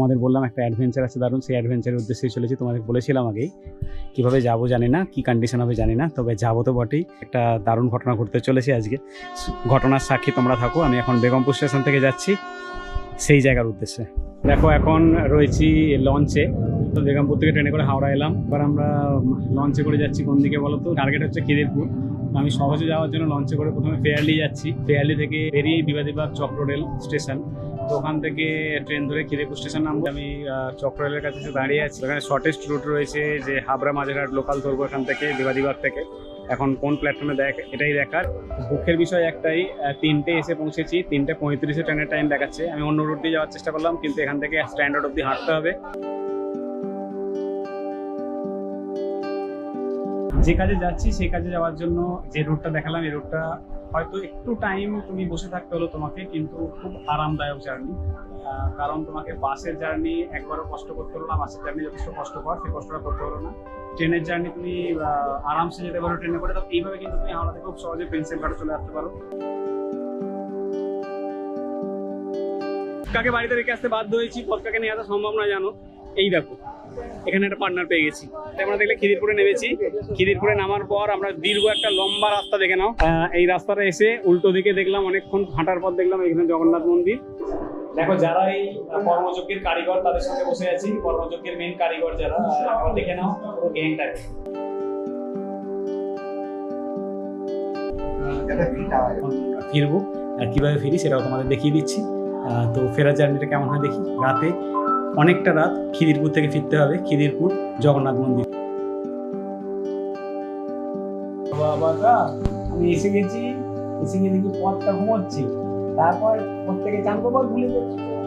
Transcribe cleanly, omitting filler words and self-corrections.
তোমাদের বললাম একটা অ্যাডভেঞ্চার আছে দারুণ, সেই অ্যাডভেঞ্চারের উদ্দেশ্যে চলেছি। তোমাদের বলেছিলাম আগেই, কীভাবে যাবো জানি না, কী কন্ডিশন হবে জানি না, তবে যাবো তো বটেই। একটা দারুণ ঘটনা ঘটতে চলেছে আজকে, ঘটনার সাক্ষী তোমরা থাকো। আমি এখন বেগমপুর স্টেশন থেকে যাচ্ছি সেই জায়গার উদ্দেশ্যে। দেখো এখন রয়েছি লঞ্চে, তো বেগমপুর থেকে ট্রেনে করে হাওড়া এলাম। এবার আমরা লঞ্চে করে যাচ্ছি কোন দিকে বলো তো? টার্গেট হচ্ছে খিদিরপুর। আমি সহজে যাওয়ার জন্য লঞ্চে করে প্রথমে ফেয়ারলি যাচ্ছি। ফেয়ারলি থেকে বেরিয়ে বিবাদীবাগ চক্ররেল স্টেশন, তো ওখান থেকে ট্রেন ধরে খিদিরপুর স্টেশন নামবো। আমি চক্ররেলের কাছে এসে দাঁড়িয়ে আছি। এখানে শর্টেস্ট রুট রয়েছে যে হাবড়া মাঝেরহাট লোকাল ধরবো এখান থেকে বিবাদীবাগ থেকে। এখন কোন প্ল্যাটফর্মে এটাই দেখার। দুঃখের বিষয় একটাই, 3টে এসে পৌঁছেছি, 3:35 ট্রেনের টাইম দেখাচ্ছে। আমি অন্য রুট দিয়ে যাওয়ার চেষ্টা করলাম, কিন্তু এখান থেকে স্ট্যান্ডার্ড অব্দি হাঁটতে হবে। যে কাজে যাচ্ছি সেই কাজে যাওয়ার জন্য যে রুটটা দেখালাম, এই রুটটা হয়তো একটু টাইম তুমি বসে থাকতে হলো তোমাকে, কিন্তু খুব আরামদায়ক জার্নি। কারণ তোমাকে বাসের জার্নি একবারও কষ্ট করতে হলো না। বাসের জার্নি যথেষ্ট কষ্টকর, সেই কষ্টটা করতে হলো না। ট্রেনের জার্নি তুমি আরামসে যেতে পারো ট্রেনে করে। তো এইভাবে কিন্তু তুমি হাওড়া থেকে খুব সহজে পেন্সিল ঘাটে চলে আসতে পারো। কাকে বাড়িতে রেখে আসতে বাধ্য হয়েছি, পথকাকে নিয়ে আসা সম্ভব না জানো। এই দেখো এখানে একটা পার্টনার পেয়ে গেছি। আমরা দেখলে খিদিরপুরে নেমেছি। খিদিরপুরে নামার পর আমরা দীর্ঘ একটা লম্বা রাস্তা দেখে নাও। এই রাস্তাটা এসে উল্টো দিকে দেখলাম, অনেকক্ষণ হাঁটার পর দেখলাম এখানে জগন্নাথ মন্দির। দেখো যারা এই কর্মযজ্ঞের কারিগর তাদের সঙ্গে বসে আছি। কর্মযজ্ঞের মেন কারিগর যারা, দেখে নাও পুরো গ্যাংটাকে। ফিরবো, আর কিভাবে ফিরি সেটাও তোমাদের দেখিয়ে দিচ্ছি। তো ফেরার জার্নিটা কেমন হয় দেখি। রাতে অনেকটা রাত, খিদিরপুর থেকে ফিরতে হবে খিদিরপুর জগন্নাথ মন্দির। বাবা আমি এসে গেছি, এসে গিয়ে দেখি পথটা ঘুমোচ্ছি। তারপর প্রত্যেকে চান করবো ভুলে যাচ্ছি।